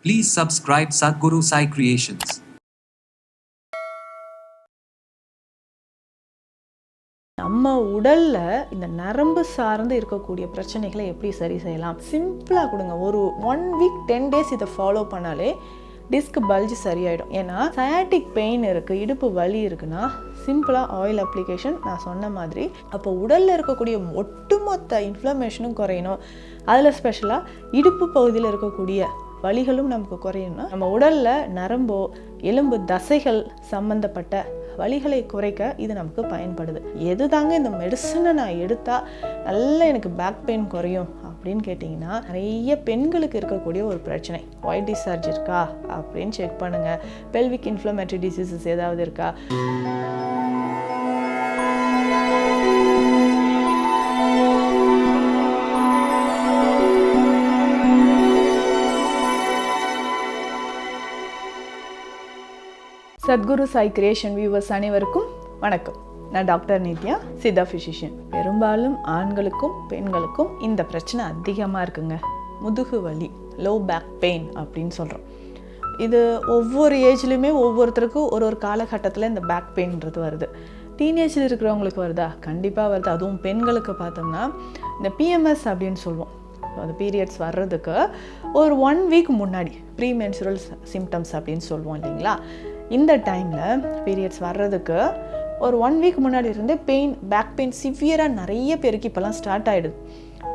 Please subscribe Sadhguru Sai Creations. நம்ம உடல்ல இந்த நரம்பு சார்ந்து இருக்கக்கூடிய பிரச்சனைகளை எப்படி சரி செய்யலாம்? சிம்பிளாக கொடுங்க. ஒரு 1 week 10 days இதை ஃபாலோ பண்ணாலே டிஸ்க் பல்ஜ் சரியாயிடும். ஏன்னா சயாட்டிக் பெயின் இருக்குது, இடுப்பு வலி இருக்குன்னா சிம்பிளாக ஆயில் அப்ளிகேஷன் நான் சொன்ன மாதிரி. அப்போ உடலில் இருக்கக்கூடிய ஒட்டுமொத்த இன்ஃப்ளமேஷனும் குறையணும். அதில் ஸ்பெஷலாக இடுப்பு பகுதியில் இருக்கக்கூடிய வலிகளும் நமக்கு குறையணும்னா நம்ம உடலில் நரம்போ எலும்பு தசைகள் சம்மந்தப்பட்ட வலிகளை குறைக்க இது நமக்கு பயன்படுது. எது தாங்க இந்த மெடிசனை நான் எடுத்தால் நல்லா எனக்கு பேக் பெயின் குறையும் அப்படின்னு கேட்டிங்கன்னா, நிறைய பெண்களுக்கு இருக்கக்கூடிய ஒரு பிரச்சனை ஒயிட் டிஸ்சார்ஜ் இருக்கா அப்படின்னு செக் பண்ணுங்கள். பெல்விக் இன்ஃப்ளமேட்டரி டிசீசஸ் ஏதாவது இருக்கா? சத்குரு சாய் கிரியேஷன் வியூவர்ஸ் அனைவருக்கும் வணக்கம். நான் டாக்டர் நித்யா, சித்தா ஃபிசிஷியன். பெரும்பாலும் ஆண்களுக்கும் பெண்களுக்கும் இந்த பிரச்சனை அதிகமாக இருக்குங்க. முதுகு வலி, லோ பேக் பெயின் அப்படின்னு சொல்கிறோம். இது ஒவ்வொரு ஏஜ்லேயுமே ஒவ்வொருத்தருக்கும் ஒரு காலகட்டத்தில் இந்த பேக் பெயின்றது வருது. டீனேஜில் இருக்கிறவங்களுக்கு வருதா? கண்டிப்பாக வருது. அதுவும் பெண்களுக்கு பார்த்தோம்னா இந்த பிஎம்எஸ் அப்படின்னு சொல்லுவோம். அந்த பீரியட்ஸ் வர்றதுக்கு ஒரு 1 week முன்னாடி ப்ரீமென்சுரல் சிம்டம்ஸ் அப்படின்னு சொல்லுவோம் இல்லைங்களா? இந்த டைமில் பீரியட்ஸ் வர்றதுக்கு ஒரு 1 week முன்னாடி இருந்தே பெயின், பேக் பெயின் சிவியராக நிறைய பேருக்கு இப்போல்லாம் ஸ்டார்ட் ஆகிடுது.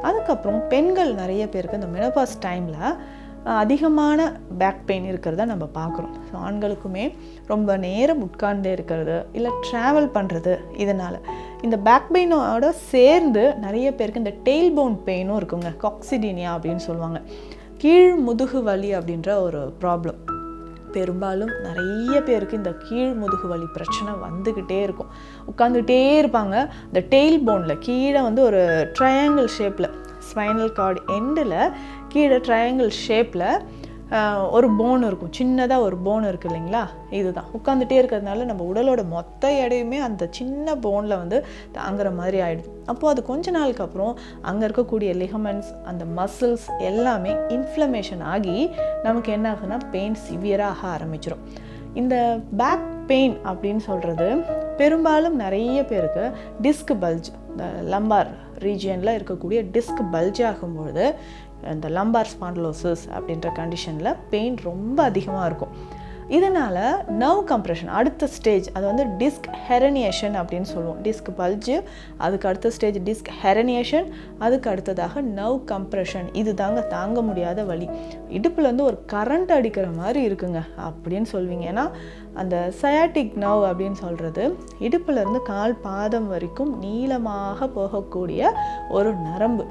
அதுக்கப்புறம் பெண்கள் நிறைய பேருக்கு இந்த மெனோபாஸ் டைமில் அதிகமான பேக் பெயின் இருக்கிறத நம்ம பார்க்குறோம். ஸோ ஆண்களுக்குமே ரொம்ப நேரம் உட்கார்ந்தே இருக்கிறது, இல்லை ட்ராவல் பண்ணுறது, இதனால் இந்த பேக் பெயினோட சேர்ந்து நிறைய பேருக்கு இந்த டெயில் போன் பெயினும் இருக்குங்க. காக்சிடீனியா அப்படின்னு சொல்லுவாங்க. கீழ் முதுகு வலி அப்படின்ற ஒரு ப்ராப்ளம். பெரும்பாலும் நிறைய பேருக்கு இந்த கீழ் முதுகு வலி பிரச்சனை வந்துக்கிட்டே இருக்கும். உட்காந்துக்கிட்டே இருப்பாங்க. இந்த டெயில் போனில் கீழே ஒரு ட்ரையாங்கிள் ஷேப்பில், ஸ்பைனல் கார்டு எண்டில் கீழே ட்ரையாங்கிள் ஷேப்பில் ஒரு போன் இருக்கும். சின்னதாக ஒரு போன் இருக்குது இல்லைங்களா? இதுதான் உட்காந்துட்டே இருக்கிறதுனால நம்ம உடலோட மொத்த எடையுமே அந்த சின்ன போனில் தாங்குற மாதிரி ஆகிடுது. அப்போது அது கொஞ்ச நாளுக்கு அப்புறம் அங்கே இருக்கக்கூடிய லிகமெண்ட்ஸ், அந்த மசில்ஸ் எல்லாமே இன்ஃப்ளமேஷன் ஆகி நமக்கு என்ன ஆகுதுன்னா பெயின் சிவியராக ஆரம்பிச்சிடும். இந்த பேக் பெயின் அப்படின்னு சொல்கிறது பெரும்பாலும் நிறைய பேருக்கு டிஸ்க் பல்ஜ், இந்த லம்பார் ரீஜியனில் இருக்கக்கூடிய டிஸ்க் பல்ஜ் ஆகும்பொழுது இந்த லம்பார் ஸ்பாண்டிலோசிஸ் அப்படின்ற கண்டிஷனில் பெயின் ரொம்ப அதிகமாக இருக்கும். இதனால் நர்வ் கம்ப்ரெஷன் அடுத்த ஸ்டேஜ், அது டிஸ்க் ஹெரனியேஷன் அப்படின்னு சொல்லுவோம். டிஸ்க் பல்ஜு, அதுக்கு அடுத்த ஸ்டேஜ் டிஸ்க் ஹெரனியேஷன், அதுக்கு அடுத்ததாக நர்வ் கம்ப்ரெஷன். இது தாங்க முடியாத வலி. இடுப்பில் ஒரு கரண்ட் அடிக்கிற மாதிரி இருக்குங்க அப்படின்னு சொல்வீங்க. ஏன்னா அந்த சயாட்டிக் நர்வ் அப்படின்னு சொல்கிறது இடுப்புலேருந்து கால் பாதம் வரைக்கும் நீளமாக போகக்கூடிய ஒரு நரம்பு.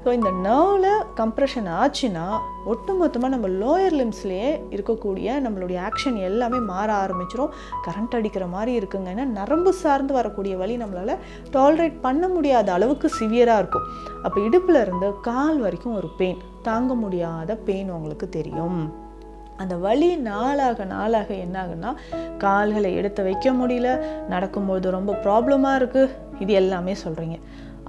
ஸோ இந்த நர்வில் கம்ப்ரெஷன் ஆச்சுன்னா ஒட்டுமொத்தமாக நம்ம லோயர் லிம்ஸ்லேயே இருக்கக்கூடிய நம்மளுடைய ஆக்ஷன் எல்லாமே மாற ஆரம்பிச்சிடும். கரண்ட் அடிக்கிற மாதிரி இருக்குங்க. ஏன்னா நரம்பு சார்ந்து வரக்கூடிய வலி நம்மளால் டாலரேட் பண்ண முடியாத அளவுக்கு சிவியராக இருக்கும். அப்போ இடுப்பில் இருந்து கால் வரைக்கும் ஒரு பெயின், தாங்க முடியாத பெயின் உங்களுக்கு தெரியும். அந்த வலி நாளாக என்ன ஆகுன்னா கால்களை எடுத்து வைக்க முடியல, நடக்கும்போது ரொம்ப ப்ராப்ளமாக இருக்குது, இது எல்லாமே சொல்கிறீங்க.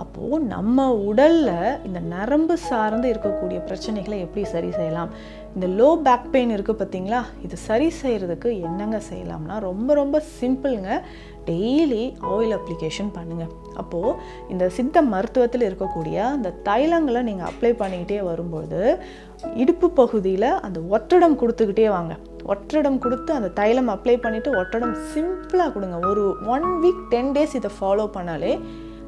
அப்போது நம்ம உடலில் இந்த நரம்பு சார்ந்து இருக்கக்கூடிய பிரச்சனைகளை எப்படி சரி செய்யலாம்? இந்த லோ பேக் பெயின் இருக்குது பார்த்தீங்களா? இது சரி செய்கிறதுக்கு என்னங்க செய்யலாம்னா ரொம்ப சிம்பிளுங்க. டெய்லி ஆயில் அப்ளிகேஷன் பண்ணுங்கள். அப்போது இந்த சித்த மருத்துவத்தில் இருக்கக்கூடிய அந்த தைலங்களை நீங்கள் அப்ளை பண்ணிக்கிட்டே வரும்போது இடுப்பு பகுதியில் அந்த ஒற்றடம் கொடுத்துக்கிட்டே வாங்க. ஒற்றடம் கொடுத்து அந்த தைலம் அப்ளை பண்ணிவிட்டு ஒற்றடம் சிம்பிளாக கொடுங்க. ஒரு 1 week 10 days இதை ஃபாலோ பண்ணாலே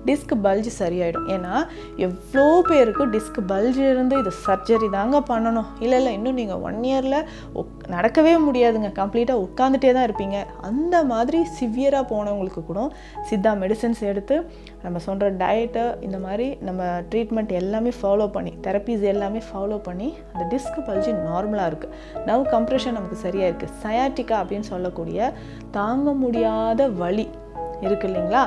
டிஸ்க் பல்ஜ் சரியாயிடும். ஏன்னா எவ்வளோ பேருக்கு டிஸ்க் பல்ஜ் இருந்து இது சர்ஜரி தாங்க பண்ணணும், இல்லை இன்னும் நீங்கள் 1 yearல நடக்கவே முடியாதுங்க, கம்ப்ளீட்டாக உட்காந்துட்டே தான் இருப்பீங்க, அந்த மாதிரி சிவியராக போனவங்களுக்கு கூட சித்தா மெடிசன்ஸ் எடுத்து நம்ம சொல்கிற டயட்டை இந்த மாதிரி நம்ம ட்ரீட்மெண்ட் எல்லாமே ஃபாலோ பண்ணி, தெரப்பீஸ் எல்லாமே ஃபாலோ பண்ணி அந்த டிஸ்க் பல்ஜ் நார்மலாக இருக்குது. நர்வ் கம்ப்ரெஷன் நமக்கு சரியாக இருக்குது. சயாட்டிக்கா அப்படின்னு சொல்லக்கூடிய தாங்க முடியாத வலி இருக்குது இல்லைங்களா?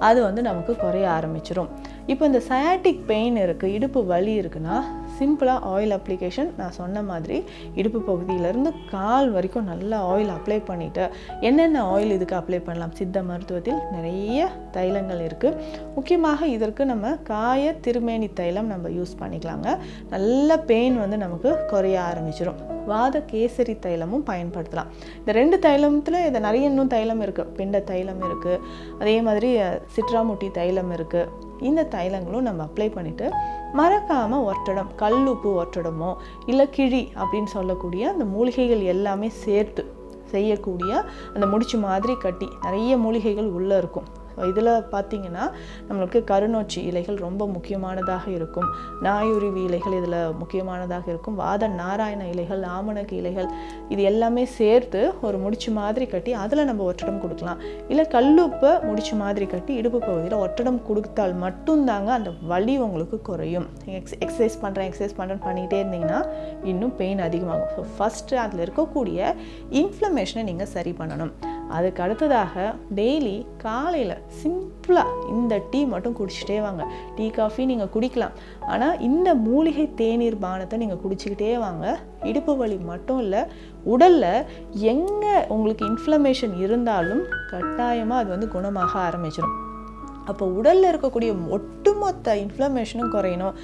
அது நமக்கு குறைய ஆரம்பிச்சிடும். இப்போ இந்த சயாட்டிக் பெயின் இருக்குது, இடுப்பு வலி இருக்குன்னா சிம்பிளாக ஆயில் அப்ளிகேஷன் நான் சொன்ன மாதிரி இடுப்பு பகுதியிலேருந்து கால் வரைக்கும் நல்லா ஆயில் அப்ளை பண்ணிவிட்டு என்னென்ன ஆயில் இதுக்கு அப்ளை பண்ணலாம். சித்த மருத்துவத்தில் நிறைய தைலங்கள் இருக்குது. முக்கியமாக இதற்கு நம்ம காய திருமேனி தைலம் நம்ம யூஸ் பண்ணிக்கலாங்க. நல்ல பெயின் வந்து நமக்கு குறைய ஆரம்பிச்சிடும். வாத கேசரி தைலமும் பயன்படுத்தலாம். இந்த 2 தைலத்தில் இதை நிறைய இன்னும் தைலம் இருக்குது. பிண்ட தைலம் இருக்குது, அதே மாதிரி சிட்ராமுட்டி தைலம் இருக்குது. இந்த தைலங்களும் நம்ம அப்ளை பண்ணிவிட்டு மறக்காமல் ஒற்றடம், கல்லுப்பு ஒற்றடமோ இல்லை கிழி அப்படின்னு சொல்லக்கூடிய அந்த மூலிகைகள் எல்லாமே சேர்த்து செய்யக்கூடிய அந்த முடிச்சு மாதிரி கட்டி நிறைய மூலிகைகள் உள்ளே இருக்கும். இதில் பார்த்திங்கன்னா நம்மளுக்கு கருநொச்சி இலைகள் ரொம்ப முக்கியமானதாக இருக்கும். நாயுருவி இலைகள் இதில் முக்கியமானதாக இருக்கும். வாத நாராயண இலைகள், ஆமணக்கு இலைகள், இது எல்லாமே சேர்த்து ஒரு முடிச்சு மாதிரி கட்டி அதில் நம்ம ஒற்றடம் கொடுக்கலாம். இல்லை கல்லுப்பை முடிச்சு மாதிரி கட்டி இடுப்பு பகுதியில் ஒற்றடம் கொடுத்தால் மட்டும்தாங்க அந்த வலி உங்களுக்கு குறையும். எக்ஸசைஸ் பண்ணுறேன்னு பண்ணிகிட்டே இருந்தீங்கன்னா இன்னும் பெயின் அதிகமாகும். ஸோ ஃபஸ்ட்டு அதில் இருக்கக்கூடிய இன்ஃப்ளமேஷனை நீங்கள் சரி பண்ணணும். அதுக்கு அடுத்ததாக டெய்லி காலையில் சிம்பிளாக இந்த டீ மட்டும் குடிச்சிட்டே வாங்க. டீ காஃபி நீங்கள் குடிக்கலாம், ஆனால் இந்த மூலிகை தேநீர் பானத்தை நீங்கள் குடிச்சிக்கிட்டே வாங்க. இடுப்பு வலி மட்டும் இல்லை, உடலில் எங்கே உங்களுக்கு இன்ஃப்ளமேஷன் இருந்தாலும் கட்டாயமாக அது வந்து குணமாக ஆரம்பிச்சிடும். அப்போ உடலில் இருக்கக்கூடிய ஒட்டுமொத்த இன்ஃப்ளமேஷனும் குறையணும்.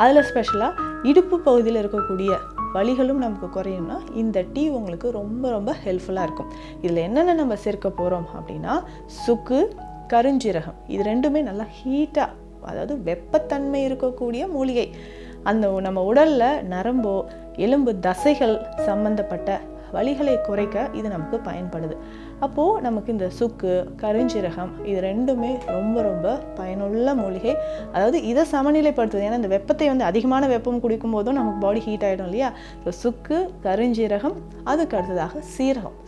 அதில் ஸ்பெஷலாக இடுப்பு பகுதியில் இருக்கக்கூடிய வலிகளும் நமக்கு குறையணும்னா இந்த டீ உங்களுக்கு ரொம்ப ரொம்ப ஹெல்ப்ஃபுல்லாக இருக்கும். இதில் என்னென்ன நம்ம சேர்க்க போகிறோம் அப்படின்னா சுக்கு, கருஞ்சீரகம், இது ரெண்டுமே நல்லா ஹீட்டாக, அதாவது வெப்பத்தன்மை இருக்கக்கூடிய மூலிகை. அந்த நம்ம உடலில் நரம்போ எலும்பு தசைகள் சம்பந்தப்பட்ட வலிகளை குறைக்க இது நமக்கு பயன்படுது. அப்போது நமக்கு இந்த சுக்கு, கருஞ்சீரகம் இது ரெண்டுமே ரொம்ப ரொம்ப பயனுள்ள மூலிகை. அதாவது இதை சமநிலைப்படுத்துது. ஏன்னா இந்த வெப்பத்தை வந்து அதிகமான வெப்பம் குடிக்கும் போதும் நமக்கு பாடி ஹீட் ஆகிடும் இல்லையா. ஸோ சுக்கு, கருஞ்சீரகம், அதுக்கு அடுத்ததாக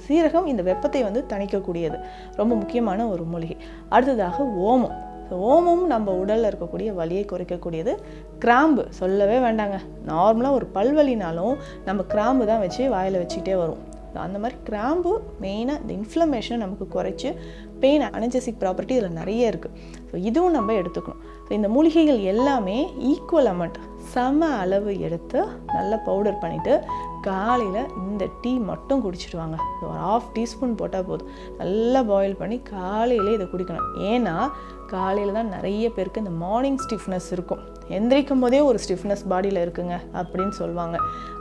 சீரகம் இந்த வெப்பத்தை வந்து தணிக்கக்கூடியது, ரொம்ப முக்கியமான ஒரு மூலிகை. அடுத்ததாக ஓமம். ஓமமும் நம்ம உடலில் இருக்கக்கூடிய வலியை குறைக்கக்கூடியது. கிராம்பு சொல்லவே வேண்டாங்க. நார்மலாக ஒரு பல்வலினாலும் நம்ம கிராம்பு தான் வச்சு வாயில் வச்சுக்கிட்டே வரும். அந்த மாதிரி கிராம்பு மெயினாக இந்த இன்ஃப்ளமேஷனை நமக்கு குறைச்சி பெயின் அனர்ஜெசிக் ப்ராப்பர்ட்டி இதில் நிறைய இருக்குது. ஸோ இதுவும் நம்ம எடுத்துக்கணும். ஸோ இந்த மூலிகைகள் எல்லாமே ஈக்குவல் அமௌண்ட், சம அளவு எடுத்து நல்லா பவுடர் பண்ணிவிட்டு காலையில் இந்த டீ மட்டும் குடிச்சிடுவாங்க. ஒரு 1/2 டீஸ்பூன் போட்டால் போதும். நல்லா பாயில் பண்ணி காலையிலே இதை குடிக்கணும். ஏன்னா காலையில் தான் நிறைய பேருக்கு இந்த மார்னிங் ஸ்டிஃப்னஸ் இருக்கும். எந்திரிக்கும் போதே ஒரு ஸ்டிஃப்னஸ் பாடியில் இருக்குங்க அப்படின்னு சொல்லுவாங்க.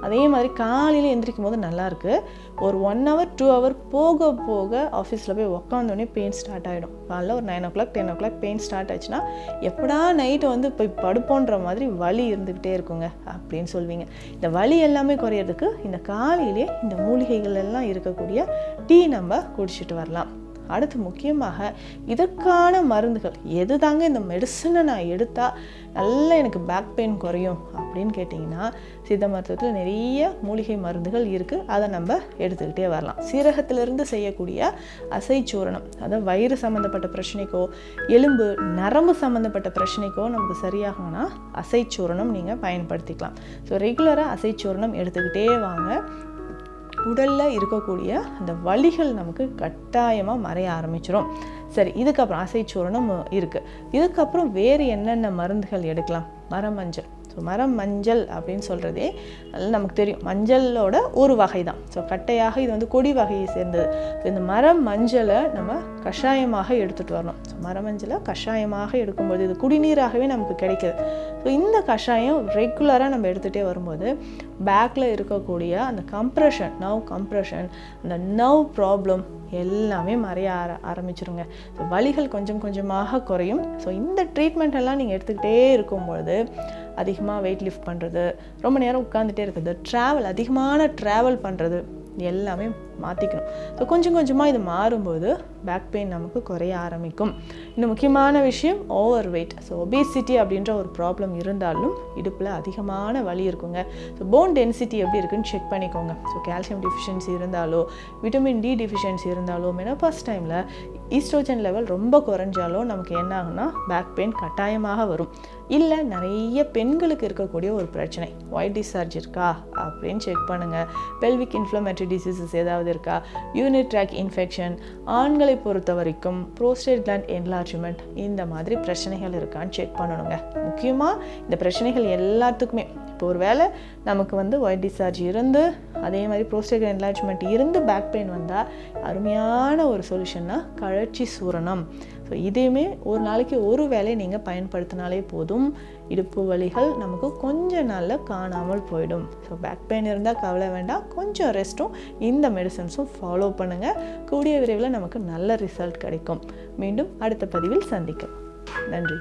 அதே மாதிரி காலையில் எந்திரிக்கும் போது நல்லாயிருக்கு. ஒரு 1 hour 2 hour போக போக ஆஃபீஸில் போய் உக்காந்தோடனே பெயின் ஸ்டார்ட் ஆகிடும். காலைல ஒரு 9 o'clock 10 o'clock பெயின் ஸ்டார்ட் ஆச்சுன்னா எப்படா நைட்டு வந்து போய் படுப்போன்ற மாதிரி வலி இருந்துக்கிட்டே இருக்குங்க அப்படின்னு சொல்வீங்க. இந்த வலி எல்லாமே குறையிறதுக்கு இந்த காலையிலே இந்த மூலிகைகள் எல்லாம் இருக்கக்கூடிய டீ நம்ம குடிச்சிட்டு வரலாம். அடுத்து முக்கியமாக இதற்கான மருந்துகள் எது தாங்க இந்த மெடிசனை நான் எடுத்தால் நல்லா எனக்கு பேக் பெயின் குறையும் அப்படின்னு கேட்டிங்கன்னா சித்த மருத்துவத்தில் நிறைய மூலிகை மருந்துகள் இருக்குது. அதை நம்ம எடுத்துக்கிட்டே வரலாம். சீரகத்திலிருந்து செய்யக்கூடிய அசைச்சூரணம், அதாவது வயிறு சம்மந்தப்பட்ட பிரச்சனைக்கோ எலும்பு நரம்பு சம்மந்தப்பட்ட பிரச்சனைக்கோ நமக்கு சரியாகணும்னா அசைச்சூரணம் நீங்கள் பயன்படுத்திக்கலாம். ஸோ ரெகுலராக அசைச்சூரணம் எடுத்துக்கிட்டே வாங்க. உடலில் இருக்கக்கூடிய அந்த வலிகள் நமக்கு கட்டாயமாக மறைய ஆரம்பிச்சிடும். சரி, இதுக்கப்புறம் அசைச்சூரணம் இருக்குது. இதுக்கப்புறம் வேறு என்னென்ன மருந்துகள் எடுக்கலாம்? மரமஞ்சள். ஸோ மரம் மஞ்சள் அப்படின்னு சொல்கிறதே நமக்கு தெரியும், மஞ்சளோட ஒரு வகை தான். ஸோ கட்டையாக இது வந்து கொடி வகையை சேர்ந்தது. ஸோ இந்த மரம் மஞ்சளை நம்ம கஷாயமாக எடுத்துகிட்டு வரணும். ஸோ மரமஞ்சளை கஷாயமாக எடுக்கும்போது இது குடிநீராகவே நமக்கு கிடைக்கிது. ஸோ இந்த கஷாயம் ரெகுலராக நம்ம எடுத்துகிட்டே வரும்போது பேக்கில் இருக்கக்கூடிய அந்த கம்ப்ரெஷன், நர்வ் கம்ப்ரெஷன், அந்த நர்வ் ப்ராப்ளம் எல்லாமே மறைய ஆரம்பிச்சிருங்க. ஸோ வலிகள் கொஞ்சம் கொஞ்சமாக குறையும். ஸோ இந்த ட்ரீட்மெண்ட் எல்லாம் நீங்கள் எடுத்துக்கிட்டே இருக்கும்பொழுது அதிகமாக வெயிட் லிஃப்ட் பண்ணுறது, ரொம்ப நேரம் உட்காந்துட்டே இருக்குது, அதிகமான ட்ராவல் பண்ணுறது எல்லாமே மாற்றிக்கணும். ஸோ கொஞ்சம் கொஞ்சமாக இது மாறும்போது பேக் பெயின் நமக்கு குறைய ஆரம்பிக்கும். இன்னும் முக்கியமான விஷயம் ஓவர் வெயிட். ஸோ ஒபேசிட்டி அப்படின்ற ஒரு ப்ராப்ளம் இருந்தாலும் இடுப்பில் அதிகமான வலி இருக்குங்க. ஸோ போன் டென்சிட்டி எப்படி இருக்குன்னு செக் பண்ணிக்கோங்க. ஸோ கால்சியம் டிஃபிஷியன்சி இருந்தாலோ விட்டமின் டி டிஃபிஷியன்சி இருந்தாலோ மெனோபாஸ் டைமில் ஈஸ்ட்ரோஜன் லெவல் ரொம்ப குறைஞ்சாலோ நமக்கு என்ன ஆகுனா பேக் பெயின் கட்டாயமாக வரும். இல்லை நிறைய பெண்களுக்கு இருக்கக்கூடிய ஒரு பிரச்சனை ஒயிட் டிஸ்சார்ஜ் இருக்கா அப்படின்னு செக் பண்ணுங்கள். பெல்விக் இன்ஃப்ளமேட்டரி டிசீசஸ் ஏதாவது இருக்கா, யூரினரி ட்ராக் இன்ஃபெக்ஷன், ஆண்களை பொறுத்த வரைக்கும் ப்ரோஸ்டேட் கிளாண்ட் என்லார்ஜ்மெண்ட், இந்த மாதிரி பிரச்சனைகள் இருக்கான்னு செக் பண்ணணுங்க. முக்கியமாக இந்த பிரச்சனைகள் எல்லாத்துக்குமே இப்போ ஒரு வேளை நமக்கு வந்து ஒயிட் டிஸ்சார்ஜ் இருந்து அதே மாதிரி ப்ரோஸ்டேட் என்லார்ஜ்மெண்ட் இருந்து பேக் பெயின் வந்தால் அருமையான ஒரு சொல்யூஷன்னா கழற்சி சூரணம். ஸோ இதையுமே ஒரு நாளைக்கு ஒரு வேளை நீங்கள் பயன்படுத்தினாலே போதும், இடுப்பு வலிகள் நமக்கு கொஞ்ச நாளில் காணாமல் போயிடும். ஸோ பேக் பெயின் இருந்தால் கவலை வேண்டாம், கொஞ்சம் ரெஸ்ட்டும் இந்த மெடிசன்ஸும் ஃபாலோ பண்ணுங்கள். கூடிய விரைவில் நமக்கு நல்ல ரிசல்ட் கிடைக்கும். மீண்டும் அடுத்த பதிவில் சந்திக்கலாம். நன்றி.